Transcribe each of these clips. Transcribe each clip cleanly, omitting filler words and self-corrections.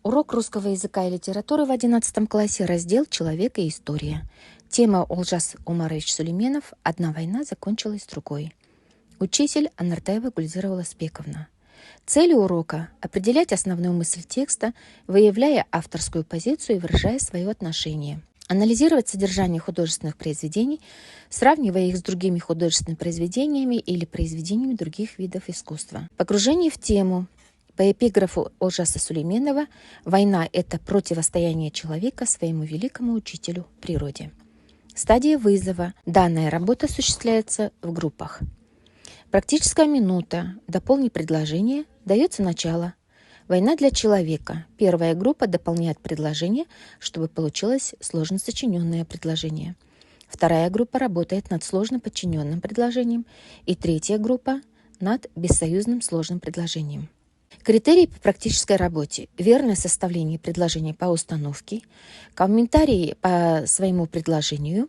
Урок русского языка и литературы в 11 классе, раздел «Человек и история». Тема Олжас Умарович Сулейменов «Одна война закончилась другой». Учитель Анартаева Гульзира Уласбековна. Цель урока – определять основную мысль текста, выявляя авторскую позицию и выражая свое отношение. Анализировать содержание художественных произведений, сравнивая их с другими художественными произведениями или произведениями других видов искусства. Погружение в тему. По эпиграфу Олжаса Сулейменова «Война – это противостояние человека своему великому учителю – природе». Стадия вызова. Данная работа осуществляется в группах. Практическая минута. Дополни предложение. Дается начало. Война для человека. Первая группа дополняет предложение, чтобы получилось сложно сочиненное предложение. Вторая группа работает над сложно подчиненным предложением. И третья группа над бессоюзным сложным предложением. Критерии по практической работе. Верное составление предложений по установке, комментарии по своему предложению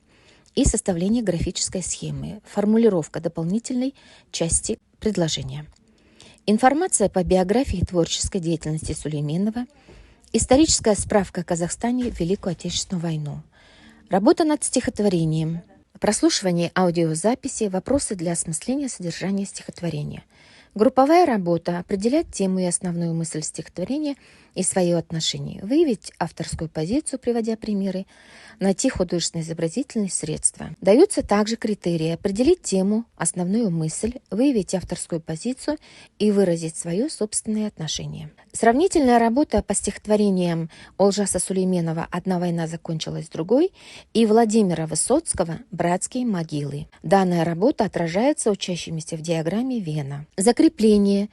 и составление графической схемы, формулировка дополнительной части предложения. Информация по биографии и творческой деятельности Сулейменова, историческая справка о Казахстане в Великую Отечественную войну, работа над стихотворением, прослушивание аудиозаписи, вопросы для осмысления содержания стихотворения. Групповая работа. Определять тему и основную мысль стихотворения и свое отношение. Выявить авторскую позицию, приводя примеры. Найти художественно-изобразительные средства. Даются также критерии. Определить тему, основную мысль, выявить авторскую позицию и выразить свое собственное отношение. Сравнительная работа по стихотворениям Олжаса Сулейменова «Одна война закончилась другой» и Владимира Высоцкого «Братские могилы». Данная работа отражается учащимися в диаграмме Вена. Закрепление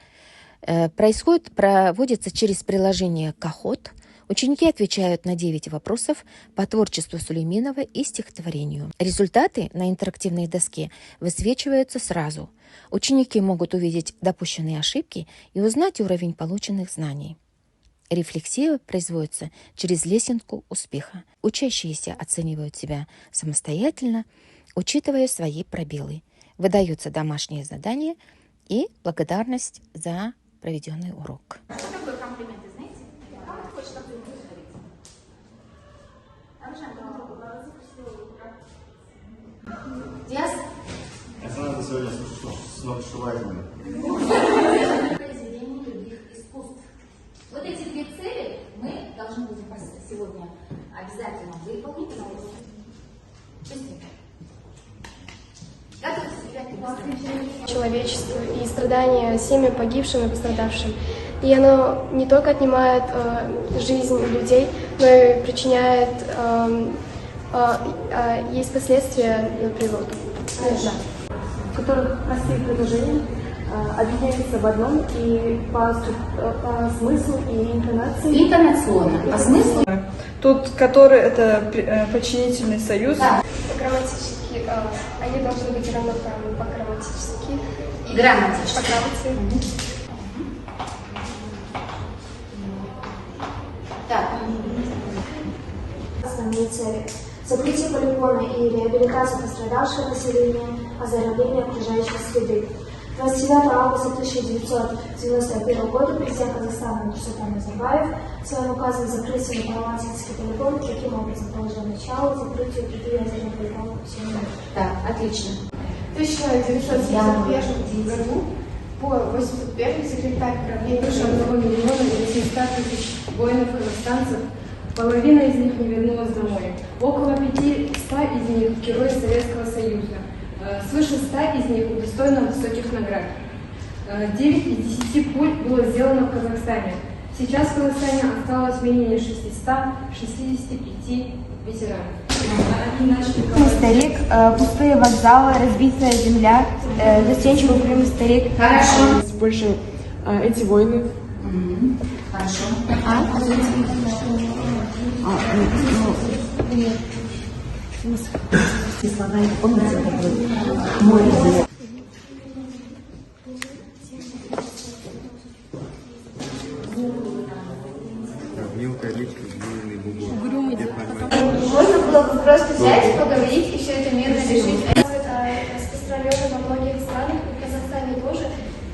проводится через приложение «Кахот». Ученики отвечают на 9 вопросов по творчеству Сулейменова и стихотворению. Результаты на интерактивной доске высвечиваются сразу. Ученики могут увидеть допущенные ошибки и узнать уровень полученных знаний. Рефлексия производится через лесенку успеха. Учащиеся оценивают себя самостоятельно, учитывая свои пробелы. Выдаются домашние задания и благодарность за проведенный урок. Что такое комплименты, знаете? Кому хочешь комплимент говорить? Диас? Это надо сегодня сногсшибательно. Произведение других искусств. Вот эти две цели мы должны будем сегодня обязательно выполнить. Человечеству и страдания семьям погибшим и пострадавшим. И оно не только отнимает жизнь людей, но и причиняет, есть последствия на природу. В которых простые предложения объединяются в одном и по смыслу и интонации. Интонационно. По смыслу? Тут, который это подчинительный союз. Да. Грамматически, они должны быть равноправны по-грамматически. И грамматически. По грамматике. Так. Основные цели. Закрытие полигона и реабилитация пострадавшего населения, оздоровление окружающей среды. 29 августа 1991 года президент Казахстана Нурсултан Назарбаев в своем указе закрыть Североалатинский полигон, таким образом положил начало закрытию 5 ядерных полигонов в всем мире. Так, отлично. В 1971 году по 81 секретарь правления Выше 1 миллиона 900 тысяч воинов и повстанцев, половина из них не вернулась домой. Около 500 из них герои Советского Союза. Свыше 100 из них удостоено высоких наград. 9 из 10 пуль было сделано в Казахстане. Сейчас в Казахстане осталось менее 665 ветеранов. Старик, пустые вокзалы, разбитая земля, застенчивый упрямый старик. Хорошо. Больше эти войны. Хорошо. Слова их помните, мой язык. Мелкая речка, длинный бугор. Можно было бы просто взять, поговорить и все это мирно решить. Это распространено во многих странах, и в Казахстане тоже.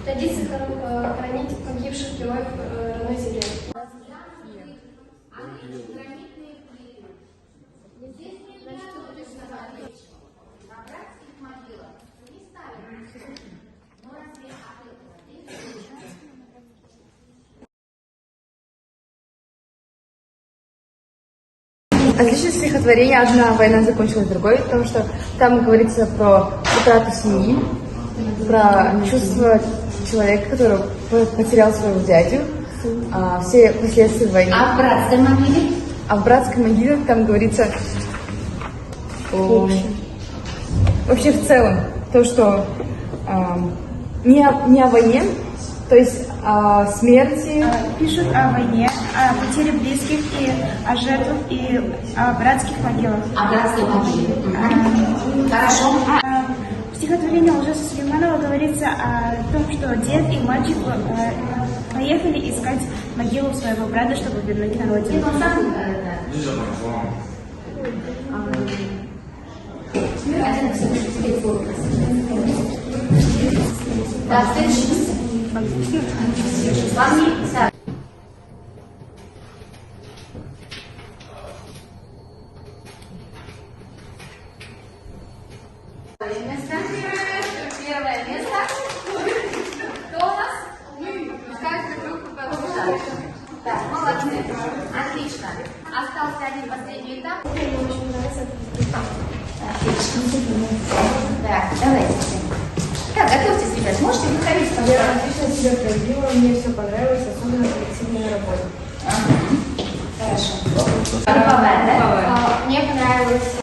Традиция хоронить погибших героев родной земли. гранитные плиты. Здесь нельзя ставить на братских могилах. Не ставят. Но разве от этого здесь? Отличие стихотворения «Одна война закончилась другой», потому что там говорится про утрату семьи, про чувство человека, который потерял своего дядю, все последствия войны. А в братской могиле? А в братской могиле там говорится вообще в целом то, что не о войне, то есть о смерти. Пишут о войне, о потере близких и о жертвах и о братских могилах. О братской могиле. Хорошо. В стихотворении Олжаса Сулейманова говорится о том, что дед и мальчик поехали искать могилу своего брата, чтобы вернуть на родину. Да, следующий. Вам не ставят. Место. Первое место. Кто у нас? Каждую группу повышает. Так, молодцы. Отлично. Остался один последний этап. Отлично. Так, давайте. Так, готовьтесь, ребят. Можете выходить, пожалуйста. Я отлично себя проявила, мне все понравилось, особенно коллективная работа. Хорошо. Групповая, да? Мне понравилось